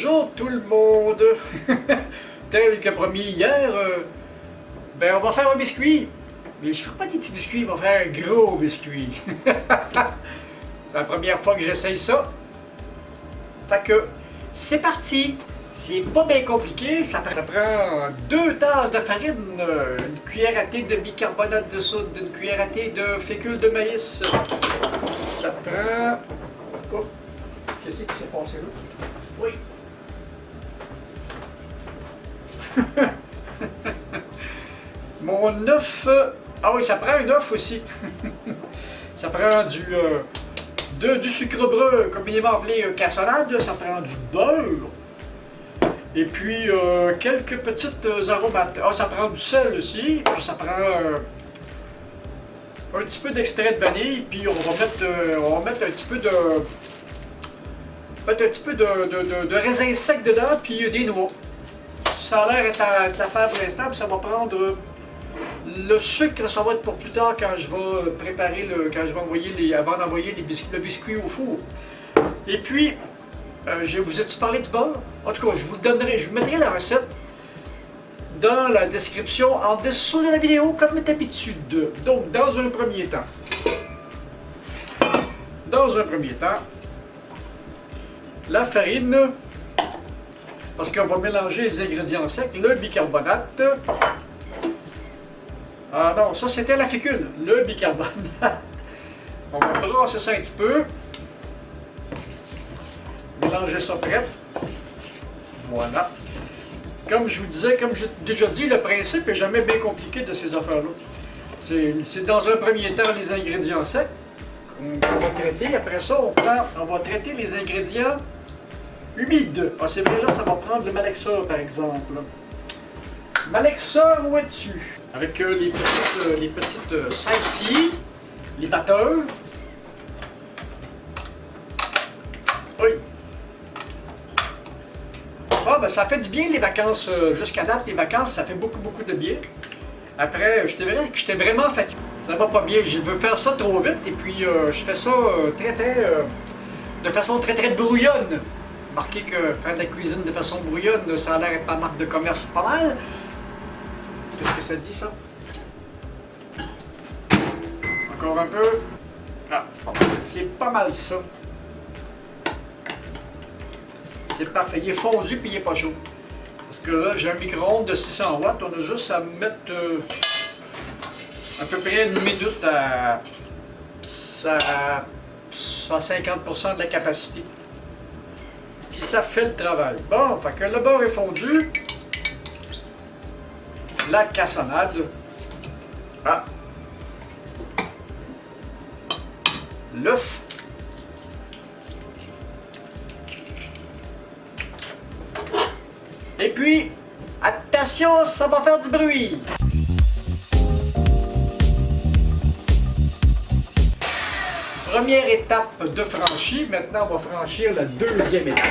Bonjour tout le monde! Tel que promis hier, ben on va faire un biscuit. Mais je ne ferai pas des petits biscuits, on va faire un gros biscuit. C'est la première fois que j'essaye ça. Fait que c'est parti! C'est pas bien compliqué, ça prend 2 tasses de farine, une cuillère à thé de bicarbonate de soude, une cuillère à thé de fécule de maïs. Ça prend... Oh. Qu'est-ce qui s'est passé là? Oui. Mon œuf... Ah oui, ça prend un œuf aussi. Ça prend du sucre brun, communément appelé cassonade. Ça prend du beurre. Et puis quelques petites aromates. Ah, ça prend du sel aussi. Puis ça prend un petit peu d'extrait de vanille. Puis on va mettre un petit peu de raisin sec dedans. Puis des noix. Ça a l'air d'être à faire pour l'instant. Puis ça va prendre... Le sucre, ça va être pour plus tard quand je vais préparer avant d'envoyer le biscuit au four. Et puis, je vous ai-tu parlé du beurre? En tout cas, je vous mettrai la recette dans la description en dessous de la vidéo comme d'habitude. Donc, dans un premier temps, la farine, parce qu'on va mélanger les ingrédients secs, le bicarbonate. Ah non, ça c'était la fécule, le bicarbonate. On va brasser ça un petit peu. Mélanger ça prêt. Voilà. Comme je vous disais, comme j'ai déjà dit, le principe n'est jamais bien compliqué de ces affaires-là. C'est dans un premier temps les ingrédients secs qu'on va traiter. Après ça, on va traiter les ingrédients humides. Ah, c'est vrai, là, ça va prendre le malaxa, par exemple. Malaxa, où es-tu? Avec les petites salsifs, les batteurs. Oui. Ah, ben ça fait du bien les vacances. Jusqu'à date, les vacances, ça fait beaucoup de bien. Après, je te verrais que j'étais vraiment fatigué. Ça va pas bien. Je veux faire ça trop vite et puis je fais ça de façon très brouillonne. Remarquez que faire de la cuisine de façon brouillonne, ça a l'air d'être ma marque de commerce pas mal. Qu'est-ce que ça dit, ça? Encore un peu. Ah, c'est pas mal ça. C'est parfait. Il est fondu puis il est pas chaud. Parce que là, j'ai un micro-ondes de 600 watts. On a juste à mettre à peu près une minute à 50% de la capacité. Puis ça fait le travail. Bon, fait que le beurre est fondu. La cassonade. Ah. L'œuf. Et puis, attention, ça va faire du bruit. Première étape de franchie. Maintenant, on va franchir la deuxième étape.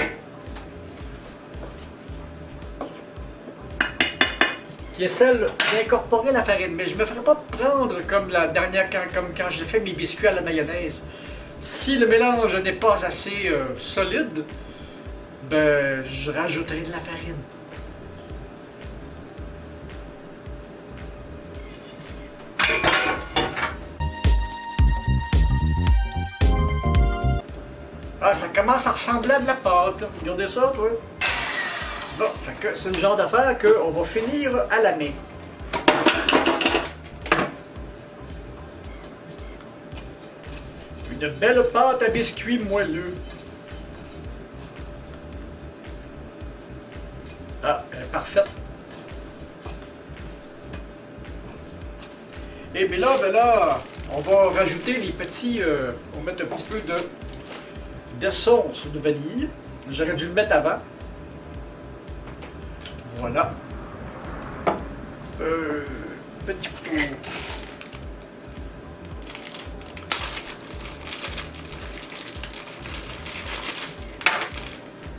Qui est celle d'incorporer la farine. Mais je ne me ferai pas prendre comme la dernière, comme quand j'ai fait mes biscuits à la mayonnaise. Si le mélange n'est pas assez solide, ben je rajouterai de la farine. Ah, ça commence à ressembler à de la pâte. Regardez ça, toi. Bon, fait que c'est le genre d'affaire qu'on va finir à la main. Une belle pâte à biscuits moelleux. Ah, elle est parfaite. Et bien là, on va rajouter les petits... on va mettre un petit peu d'essence de vanille. J'aurais dû le mettre avant. Voilà. Petit couteau.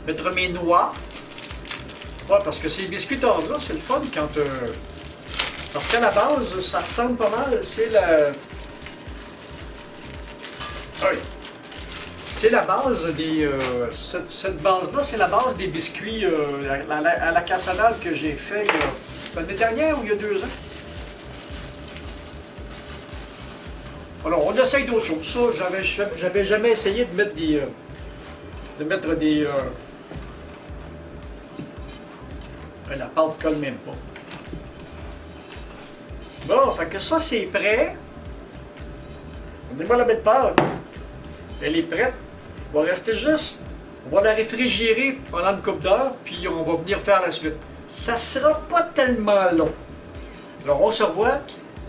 Mettre mes noix. Ouais, parce que ces biscuits tendres là, c'est le fun quand... parce qu'à la base, ça ressemble pas mal. C'est la... Oui. C'est la base des... cette base-là, c'est la base des biscuits à la cassonade que j'ai fait l'année dernière ou il y a 2 ans. Alors, on essaye d'autres choses. Ça, j'avais jamais essayé de mettre des... la pâte colle même pas. Bon, fait que ça, c'est prêt. Donnez-moi la belle pâte. Elle est prête. On va rester juste. On va la réfrigérer pendant une couple d'heures, puis on va venir faire la suite. Ça sera pas tellement long. Alors, on se revoit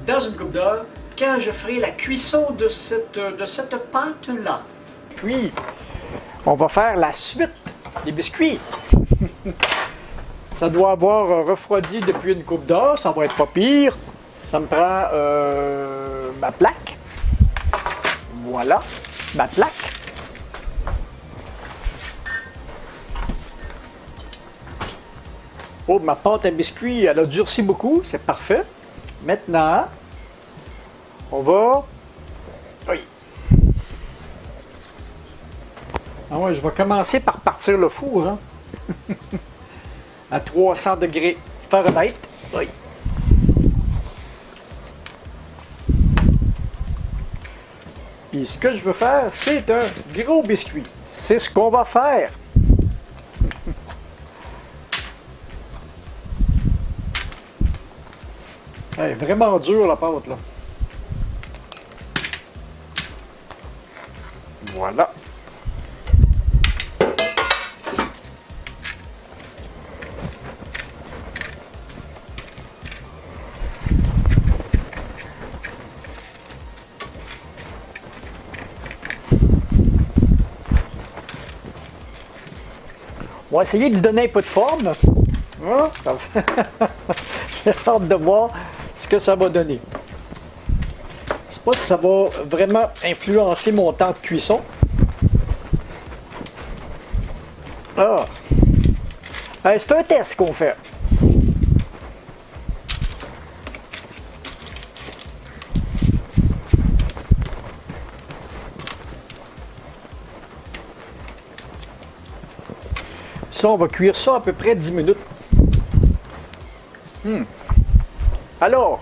dans une couple d'heures quand je ferai la cuisson de cette pâte-là. Puis, on va faire la suite des biscuits. Ça doit avoir refroidi depuis une couple d'heures, ça va être pas pire. Ça me prend ma plaque. Voilà, ma plaque. Oh, ma pâte à biscuits, elle a durci beaucoup, c'est parfait. Maintenant, on va... Oui. Ah ouais, je vais commencer par partir le four, hein. À 300 degrés Fahrenheit. Oui. Et ce que je veux faire, c'est un gros biscuit. C'est ce qu'on va faire. Elle est vraiment dure la pâte là. Voilà. On va essayer de se donner un peu de forme. Ah, j'ai hâte de voir ce que ça va donner. Je ne sais pas si ça va vraiment influencer mon temps de cuisson. Ah! C'est un test qu'on fait. Ça, on va cuire ça à peu près 10 minutes. Alors,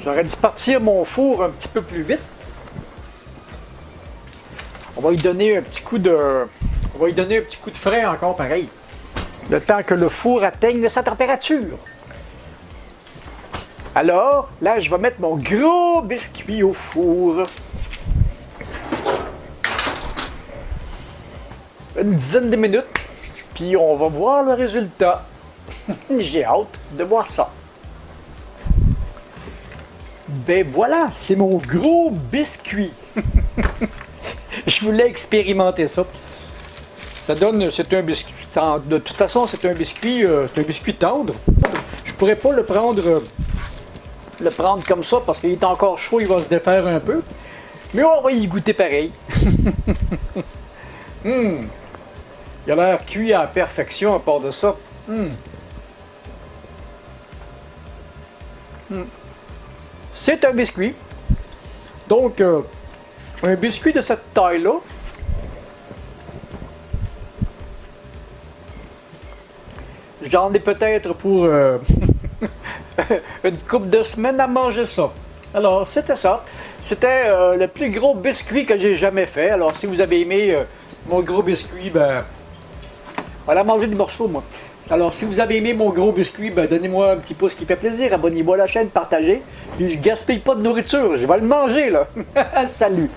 j'aurais dû partir mon four un petit peu plus vite. On va lui donner un petit coup de... On va lui donner un petit coup de frais encore pareil. Le temps que le four atteigne sa température. Alors, là, je vais mettre mon gros biscuit au four. Une dizaine de minutes, puis on va voir le résultat. J'ai hâte de voir ça. Ben voilà, c'est mon gros biscuit. Je voulais expérimenter ça. Ça donne, c'est un biscuit. De toute façon, c'est un biscuit tendre. Je pourrais pas le prendre comme ça parce qu'il est encore chaud, il va se défaire un peu. Mais on va y goûter pareil. Il a l'air cuit à la perfection à part de ça. C'est un biscuit. Donc, un biscuit de cette taille-là. J'en ai peut-être pour une couple de semaines à manger ça. Alors, c'était ça. C'était le plus gros biscuit que j'ai jamais fait. Alors, si vous avez aimé mon gros biscuit, ben... Voilà, manger des morceaux, moi. Alors, si vous avez aimé mon gros biscuit, ben, donnez-moi un petit pouce qui fait plaisir. Abonnez-vous à la chaîne, partagez. Puis je gaspille pas de nourriture, je vais le manger, là. Salut!